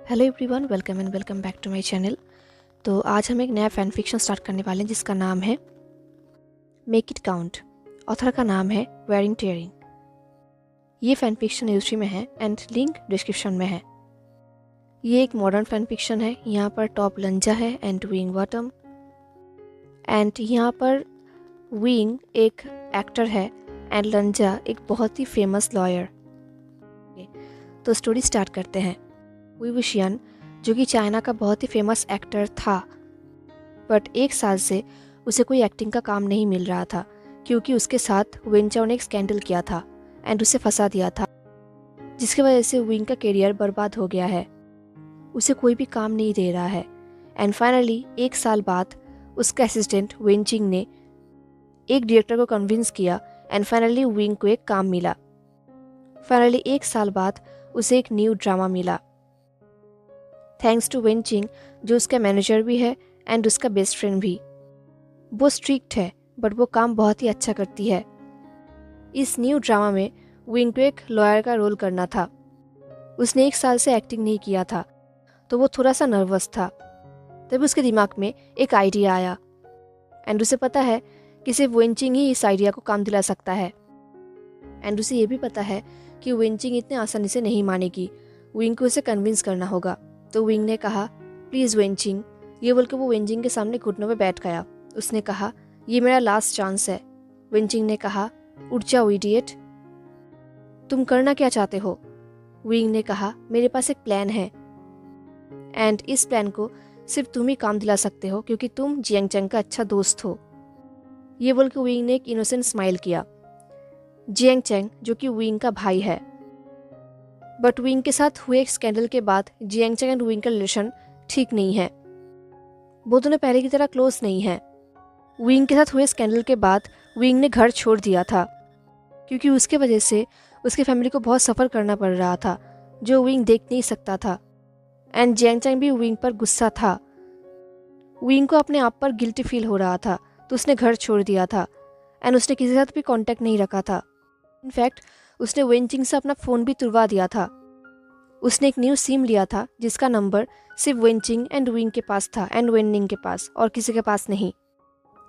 Hello everyone, welcome back to my channel. तो आज हम एक नया फैन फिक्शन स्टार्ट करने वाले हैं जिसका नाम है मेक इट काउंट। ऑथर का नाम है वेरिंग टेयरिंग। ये फैन फिक्शन हिस्ट्री में है एंड लिंक डिस्क्रिप्शन में है। ये एक मॉडर्न फैन फिक्शन है। यहाँ पर टॉप लंजा है एंड विंग बॉटम, एंड यहाँ पर विंग एक एक्टर है एंड लंजा एक बहुत ही फेमस लॉयर। तो स्टोरी स्टार्ट करते हैं। वुशियन जो कि चाइना का बहुत ही फेमस एक्टर था, बट एक साल से उसे कोई एक्टिंग का काम नहीं मिल रहा था क्योंकि उसके साथ वेंचाओ ने एक स्कैंडल किया था एंड उसे फंसा दिया था, जिसकी वजह से विंग का करियर बर्बाद हो गया है। उसे कोई भी काम नहीं दे रहा है एंड फाइनली एक साल बाद उसका असिस्टेंट वेंचिंग ने एक डायरेक्टर को कन्विंस किया एंड फाइनली विंग को एक काम मिला। फाइनली एक साल बाद उसे एक न्यू ड्रामा मिला, थैंक्स टू वेंचिंग जो उसका मैनेजर भी है एंड उसका बेस्ट फ्रेंड भी। वो स्ट्रिक्ट है बट वो काम बहुत ही अच्छा करती है। इस न्यू ड्रामा में विंग को एक लॉयर का रोल करना था। उसने एक साल से एक्टिंग नहीं किया था तो वो थोड़ा सा नर्वस था। तभी उसके दिमाग में एक आइडिया आया एंड उसे पता है कि सिर्फ वेंचिंग ही इस आइडिया को काम दिला सकता है एंड उसे ये भी पता है कि वेंचिंग इतने आसानी से नहीं मानेगी। विंग को उसे कन्विंस करना होगा। तो विंग ने कहा, प्लीज़ वेंचिंग। ये बोलकर वो वेंचिंग के सामने घुटनों में बैठ गया। उसने कहा, ये मेरा लास्ट चांस है। वेंचिंग ने कहा, उठ जाओ इडियट, तुम करना क्या चाहते हो? विंग ने कहा, मेरे पास एक प्लान है एंड इस प्लान को सिर्फ तुम ही काम दिला सकते हो क्योंकि तुम जियांग चैंग का अच्छा दोस्त हो। ये बोलकर विंग ने एक इनोसेंट स्माइल किया। जियांग चैंग जो कि विंग का भाई है, बट विंग के साथ हुए स्कैंडल के बाद जियांग चैंग एंड विंग का रिलेशन ठीक नहीं है। वो दोनों पहले की तरह क्लोज नहीं है। विंग के साथ हुए स्कैंडल के बाद विंग ने घर छोड़ दिया था क्योंकि उसके वजह से उसके फैमिली को बहुत सफ़र करना पड़ रहा था जो विंग देख नहीं सकता था। एंड जियांग चैंग भी विंग पर गुस्सा था। विंग को अपने आप पर गिल्टी फील हो रहा था तो उसने घर छोड़ दिया था एंड उसने किसी के साथ भी कांटेक्ट नहीं रखा था। इनफैक्ट उसने वेंचिंग से अपना फ़ोन भी तुड़वा दिया था। उसने एक न्यू सिम लिया था जिसका नंबर सिर्फ वेंचिंग एंड विंग के पास था एंड वेनिंग के पास, और किसी के पास नहीं।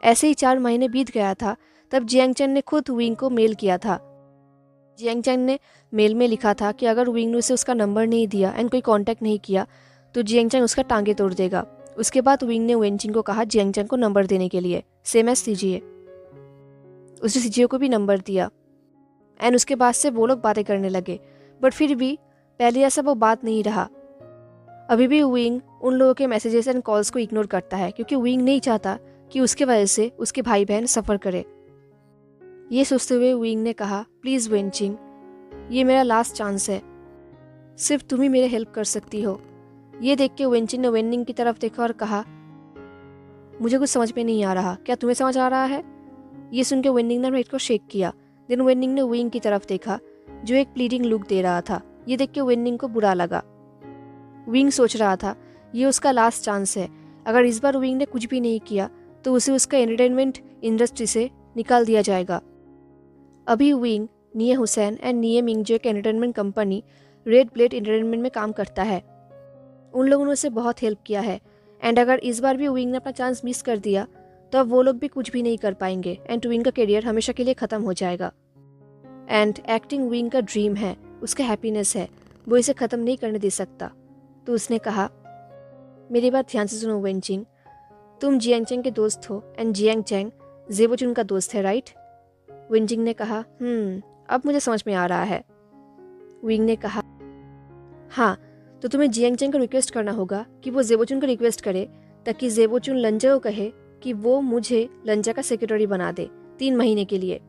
ऐसे ही 4 महीने बीत गया था तब जियांग चैंग ने खुद विंग को मेल किया था। जियांग चैंग ने मेल में लिखा था कि अगर विंग ने उसे उसका नंबर नहीं दिया एंड कोई कांटेक्ट नहीं किया तो जियांग चैंग उसका टांगे तोड़ देगा। उसके बाद विंग ने वेंचिंग को कहा जियांग चैंग को नंबर देने के लिए, सेम एज सीजीए। उसने सीजीए को भी नंबर दिया एंड उसके बाद से वो लोग बातें करने लगे, बट फिर भी पहले जैसा वो बात नहीं रहा। अभी भी विंग उन लोगों के मैसेजेस एंड कॉल्स को इग्नोर करता है क्योंकि विंग नहीं चाहता कि उसके वजह से उसके भाई बहन सफ़र करे। ये सोचते हुए विंग ने कहा, प्लीज़ वेंचिंग, ये मेरा लास्ट चांस है, सिर्फ तुम ही मेरे हेल्प कर सकती हो। ये देख के वेंचिंग ने वेनिंग की तरफ देखा और कहा, मुझे कुछ समझ में नहीं आ रहा, क्या तुम्हें समझ आ रहा है? ये सुन के वेनिंग ने हेड को शेक किया। देन वेनिंग ने विंग की तरफ देखा जो एक प्लीडिंग लुक दे रहा था। ये देख के वेनिंग को बुरा लगा। विंग सोच रहा था ये उसका लास्ट चांस है। अगर इस बार विंग ने कुछ भी नहीं किया तो उसे उसका एंटरटेनमेंट इंडस्ट्री से निकाल दिया जाएगा। अभी विंग निये हुसैन एंड निये मिंग जो एक entertainment company red blade entertainment में काम करता है, उन लोगों ने उसे बहुत हेल्प किया है एंड अगर इस बार भी विंग ने अपना चांस मिस कर दिया तो अब वो लोग भी कुछ भी नहीं कर पाएंगे एंड विंग का करियर हमेशा के लिए ख़त्म हो जाएगा। एंड एक्टिंग विंग का ड्रीम है, उसका हैप्पीनेस है, वो इसे ख़त्म नहीं करने दे सकता। तो उसने कहा, मेरी बात ध्यान से सुनो वेंचिंग, तुम जियांग चैंग के दोस्त हो एंड जियांग चैंग जेबोचुन का दोस्त है, राइट? वेंचिंग ने कहा, अब मुझे समझ में आ रहा है। विंग ने कहा, हाँ, तो तुम्हें जियांग चैंग को रिक्वेस्ट करना होगा कि वो जेबोचुन को रिक्वेस्ट करे ताकि जेबोचुन लंजा को कहे कि वो मुझे लंजा का सेक्रेटरी बना दे 3 महीने के लिए।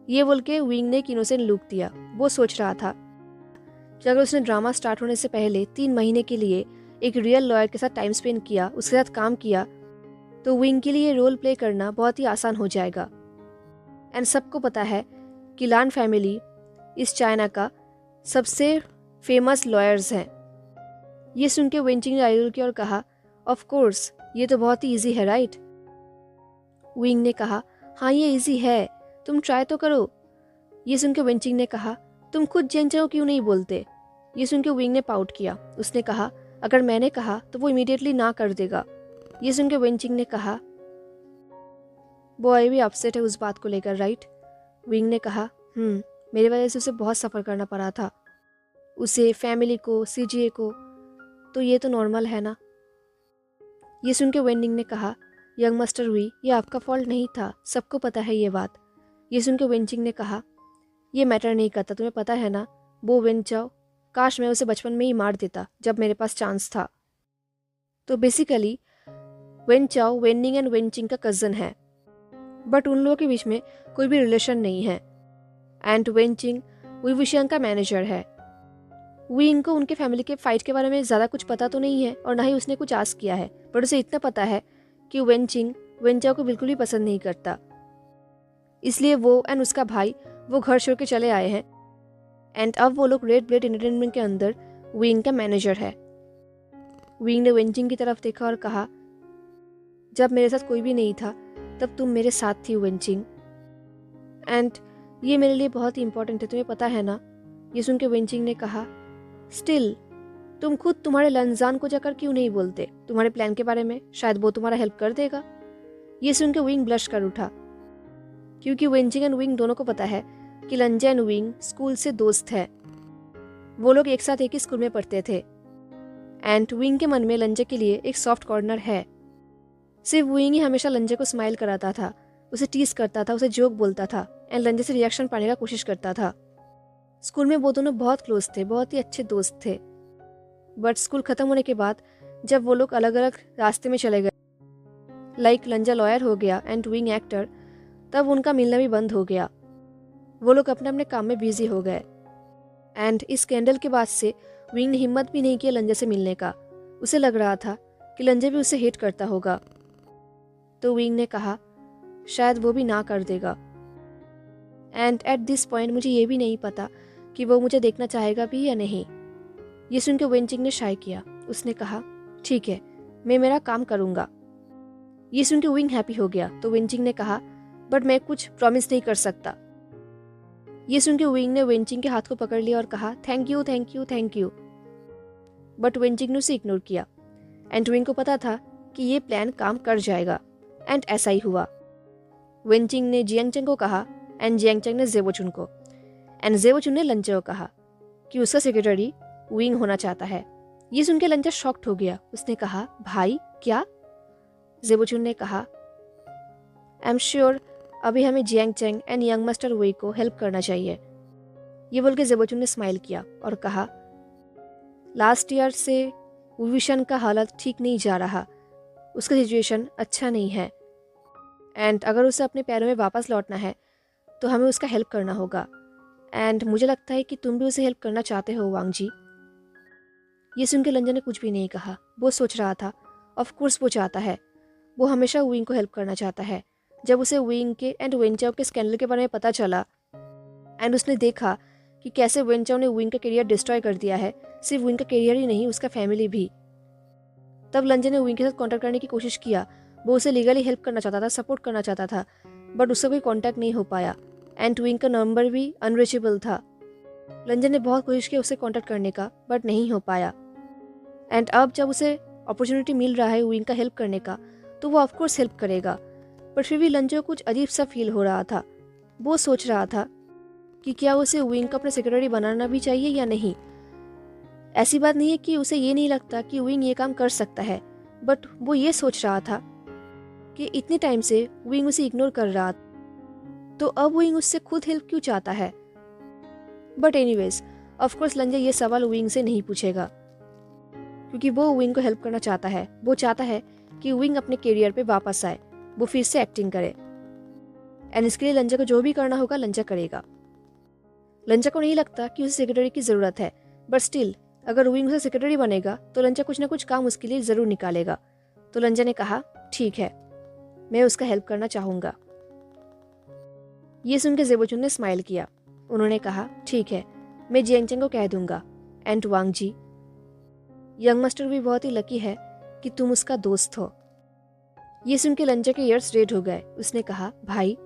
ये बोल के विंग ने एक इनोसेंट लुक दिया। वो सोच रहा था कि अगर उसने ड्रामा स्टार्ट होने से पहले 3 महीने के लिए एक रियल लॉयर के साथ टाइम स्पेंड किया, उसके साथ काम किया, तो विंग के लिए रोल प्ले करना बहुत ही आसान हो जाएगा। एंड सबको पता है कि लान फैमिली इस चाइना का सबसे फेमस लॉयर्स हैं। ये सुन के वेंचिंग ने आइडल किया और कहा, ऑफ कोर्स, ये तो बहुत ही ईजी है, राइट? विंग ने कहा, हाँ ये ईजी है, तुम ट्राई तो करो। ये सुनकर वेंचिंग ने कहा, तुम खुद जियांग चैंग को क्यों नहीं बोलते? ये सुन के विंग ने पाउट किया। उसने कहा, अगर मैंने कहा तो वो इमीडिएटली ना कर देगा। ये सुन के वेंचिंग ने कहा, बॉय भी अपसेट है उस बात को लेकर, राइट? विंग ने कहा, मेरी वजह से उसे बहुत सफ़र करना पड़ा था, उसे, फैमिली को, सीजीए को, तो ये तो नॉर्मल है ना। ये सुन के वेंडिंग ने कहा, यंग मास्टर हुई, ये आपका फॉल्ट नहीं था, सबको पता है ये बात। ये सुन के वेंचिंग ने कहा, ये मैटर नहीं करता, तुम्हें पता है ना, वो वेन चाओ, काश मैं उसे बचपन में ही मार देता जब मेरे पास चांस था। तो बेसिकली वेन चाओ वेंडिंग एंड वेंचिंग का कज़न है, बट उन लोगों के बीच में कोई भी रिलेशन नहीं है। एंड वेंचिंग विशियन का मैनेजर है। विंग को उनके फैमिली के फाइट के बारे में ज़्यादा कुछ पता तो नहीं है और ना ही उसने कुछ आस्क किया है, बट उसे इतना पता है कि वेंचिंग वेंचाओ को बिल्कुल भी पसंद नहीं करता। इसलिए वो एंड उसका भाई वो घर छोड़ के चले आए हैं। एंड अब वो लोग रेड ब्लेड एंटरटेनमेंट के अंदर विंग का मैनेजर है। विंग ने वेंचिंग की तरफ देखा और कहा, जब मेरे साथ कोई भी नहीं था तब तुम मेरे साथ थी वेंचिंग, एंड ये मेरे लिए बहुत ही इंपॉर्टेंट है, तुम्हें पता है ना। ये सुन के वेंचिंग ने कहा, स्टिल तुम खुद तुम्हारे लंजान को जाकर क्यों नहीं बोलते तुम्हारे प्लान के बारे में, शायद वो तुम्हारा हेल्प कर देगा। ये सुन के विंग ब्लश कर उठा, क्योंकि वेंचिंग एंड विंग दोनों को पता है कि लंजा एंड विंग स्कूल से दोस्त है। वो लोग एक साथ एक ही स्कूल में पढ़ते थे। एंड विंग के मन में लंजा के लिए एक सॉफ्ट कॉर्नर है। सिर्फ विंग ही हमेशा लंजा को स्माइल कराता था, उसे टीज करता था, उसे जोक बोलता था एंड लंजा से रिएक्शन पाने का कोशिश करता था। स्कूल में वो दोनों बहुत क्लोज थे, बहुत ही अच्छे दोस्त थे। बट स्कूल खत्म होने के बाद जब वो लोग अलग अलग रास्ते में चले गए, लाइक लंजा लॉयर हो गया एंड विंग एक्टर, तब उनका मिलना भी बंद हो गया। वो लोग अपने अपने काम में बिजी हो गए। एंड इस स्कैंडल के बाद से विंग ने हिम्मत भी नहीं किया लंजा से मिलने का। उसे लग रहा था कि लंजा भी उसे हेट करता होगा। तो विंग ने कहा, शायद वो भी ना कर देगा। एंड एट दिस पॉइंट मुझे ये भी नहीं पता कि वो मुझे देखना चाहेगा भी या नहीं। ये सुन के वेंचिंग ने शाय किया। उसने कहा, ठीक है, मैं मेरा काम करूंगा। ये सुन के विंग हैप्पी हो गया। तो वेंचिंग ने कहा, बट मैं कुछ प्रॉमिस नहीं कर सकता। ये सुन के विंग ने वेंचिंग के हाथ को पकड़ लिया और कहा, thank you thank you thank you. But Wenching ने उसे इग्नोर किया। एंड विंग को पता था कि ये प्लान काम कर जाएगा। एंड ऐसा ही हुआ। वेंचिंग ने जियांगचंग को कहा एंड जियांगचंग ने जेबोचुन को, एंड जेबोचुन ने लंचा को कहा कि उसका सेक्रेटरी विंग होना चाहता है। ये सुन के लंचा शॉक्ड हो गया। उसने कहा, भाई क्या? जेबोचुन ने कहा, आई एम श्योर अभी हमें जियांगचंग एंड यंग मास्टर वे को हेल्प करना चाहिए। ये बोल के जेबोचुन ने स्माइल किया और कहा, लास्ट ईयर से विशन का हालत ठीक नहीं जा रहा, उसका सिचुएशन अच्छा नहीं है। एंड अगर उसे अपने पैरों में वापस लौटना है तो हमें उसका हेल्प करना होगा। एंड मुझे लगता है कि तुम भी उसे हेल्प करना चाहते हो वांग जी। ये सुन के लंजा ने कुछ भी नहीं कहा। वो सोच रहा था, ऑफ कोर्स वो चाहता है, वो हमेशा विंग को हेल्प करना चाहता है। जब उसे विंग के एंड वेंचाओ के स्कैंडल के बारे में पता चला एंड उसने देखा कि कैसे वेंचाओ ने विंग का करियर डिस्ट्रॉय कर दिया है, सिर्फ विंग का करियर ही नहीं, उसका फैमिली भी, तब लंजा ने विंग के साथ कॉन्टैक्ट करने की कोशिश किया। वो उसे लीगली हेल्प करना चाहता था, सपोर्ट करना चाहता था, बट उससे कोई कॉन्टैक्ट नहीं हो पाया। एंड विंग का नंबर भी अनरीचेबल था। लंजा ने बहुत कोशिश की उससे कॉन्टैक्ट करने का, बट नहीं हो पाया। एंड अब जब उसे अपॉर्चुनिटी मिल रहा है विंग का हेल्प करने का, तो वो ऑफकोर्स हेल्प करेगा। पर फिर भी लंजा को कुछ अजीब सा फील हो रहा था। वो सोच रहा था कि क्या उसे विंग का अपना सेक्रेटरी बनाना भी चाहिए या नहीं। ऐसी बात नहीं है कि उसे ये नहीं लगता कि विंग ये काम कर सकता है, बट वो ये सोच रहा था कि इतने टाइम से विंग उसे इग्नोर कर रहा, तो अब विंग उससे खुद हेल्प क्यों चाहता है। बट एनीवेज, ऑफकोर्स लंजा ये सवाल विंग से नहीं पूछेगा, क्योंकि वो विंग को हेल्प करना चाहता है। वो चाहता है कि विंग अपने करियर पे वापस आए, वो फिर से एक्टिंग करे। एंड इसके लिए लंजा को जो भी करना होगा लंजा करेगा। लंजा को नहीं लगता कि उसे सेक्रेटरी की जरूरत है, बट स्टिल अगर विंग उसे सेक्रेटरी बनेगा तो लंजा कुछ ना कुछ काम उसके लिए जरूर निकालेगा। तो लंजा ने कहा, ठीक है, मैं उसका हेल्प करना चाहूंगा। ये सुन के जेबोचुन ने स्माइल किया। उन्होंने कहा, ठीक है, मैं जियांगचंग को कह दूंगा। And Wang ji, young master भी बहुत ही लकी है कि तुम उसका दोस्त हो। ये सुन के लंजा के ईयर्स रेड हो गए। उसने कहा, भाई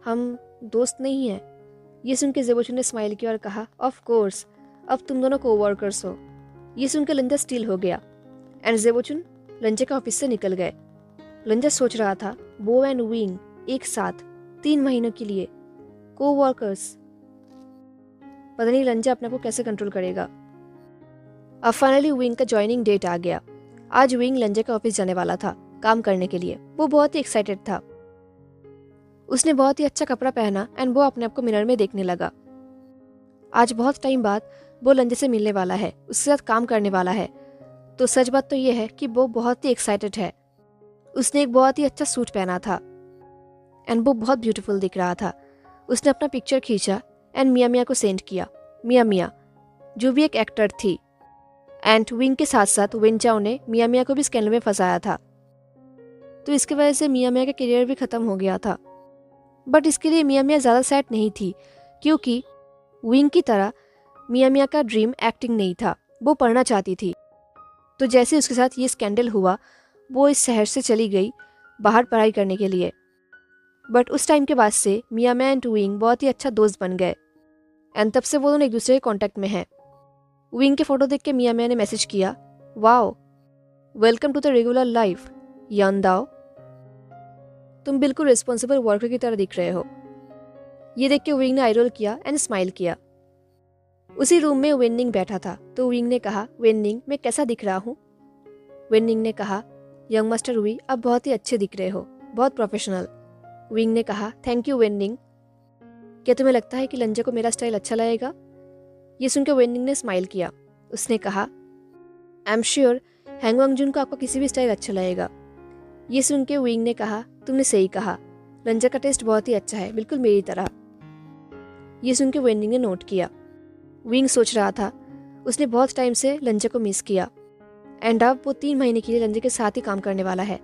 हम दोस्त नहीं हैं। ये सुन के जेबोचुन ने स्माइल किया और कहा, ऑफ कोर्स अब तुम दोनों कोवर्कर्स हो। ये सुनकर लंजा स्टील हो गया एंड जेबोचुन लंजे का ऑफिस से निकल गए। लंजा सोच रहा था, बो एंड विंग एक साथ 3 महीनों के लिए कोवर्कर्स। पता नहीं लंजा अपने आप को कैसे कंट्रोल करेगा। अब फाइनली विंग का ज्वाइनिंग डेट आ गया। आज विंग लंजा के ऑफिस जाने वाला था काम करने के लिए। वो बहुत ही एक्साइटेड था। उसने बहुत ही अच्छा कपड़ा पहना एंड वो अपने आप को मिरर में देखने लगा। आज बहुत टाइम बाद वो लंजे से मिलने वाला है, उसके साथ काम करने वाला है। तो सच बात तो ये है कि वो बहुत ही एक्साइटेड है। उसने एक बहुत ही अच्छा सूट पहना था एंड वो बहुत ब्यूटीफुल दिख रहा था। उसने अपना पिक्चर खींचा एंड मिया मिया को सेंड किया। मिया मिया जो भी एक एक्टर थी। एंड विंग के साथ साथ वेंचाओ ने मिया मिया को भी स्कैंडल में फंसाया था। तो इसकी वजह से मिया मिया का करियर भी खत्म हो गया था। बट इसके लिए मिया मिया ज़्यादा सैड नहीं थी, क्योंकि विंग की तरह मिया मिया का ड्रीम एक्टिंग नहीं था, वो पढ़ना चाहती थी। तो जैसे उसके साथ ये स्कैंडल हुआ, वो इस शहर से चली गई बाहर पढ़ाई करने के लिए। बट उस टाइम के बाद से मिया मिया एंड विंग बहुत ही अच्छा दोस्त बन गए एंड तब से वो दोनों एक दूसरे के कॉन्टैक्ट में हैं। विंग के फोटो देख के मिया मिया ने मैसेज किया, wow welcome to the regular life यानदाओ, तुम बिल्कुल रिस्पॉन्सिबल वर्कर की तरह दिख रहे हो। ये देख के विंग ने आई रोल किया एंड स्माइल किया। उसी रूम में वेननिंग बैठा था तो विंग ने कहा, वेननिंग मैं कैसा दिख रहा हूँ? वेननिंग ने कहा, यंग मास्टर वी आप बहुत ही अच्छे दिख रहे हो, बहुत प्रोफेशनल। विंग ने कहा, थैंक यू वेननिंग। क्या तुम्हें लगता है कि लंजे को मेरा स्टाइल अच्छा लगेगा? ये सुनकर वेननिंग ने स्माइल किया। उसने कहा, आई एम श्योर हैंग वांगजुन को आपका किसी भी स्टाइल अच्छा लगेगा। ये सुन के विंग ने कहा, तुमने सही कहा, लंजा का टेस्ट बहुत ही अच्छा है, बिल्कुल मेरी तरह। ये सुन के वेननिंग ने नोट किया। विंग सोच रहा था, उसने बहुत टाइम से लंजा को मिस किया एंड अब वो 3 महीने के लिए लंजे के साथ ही काम करने वाला है,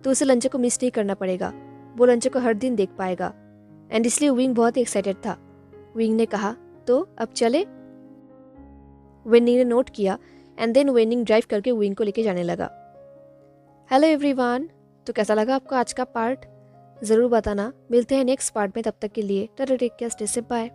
तो उसे लंजा को मिस नहीं करना पड़ेगा। वो लंजा को हर दिन देख पाएगा एंड इसलिए विंग बहुत ही एक्साइटेड था। विंग ने कहा, तो अब चले? वेननिंग ने नोट किया एंड देन वेननिंग ड्राइव करके विंग को लेके जाने लगा। हेलो एवरीवन, तो कैसा लगा आपको आज का पार्ट? ज़रूर बताना। मिलते हैं नेक्स्ट पार्ट में, तब तक के लिए tata take care, stay safe, bye.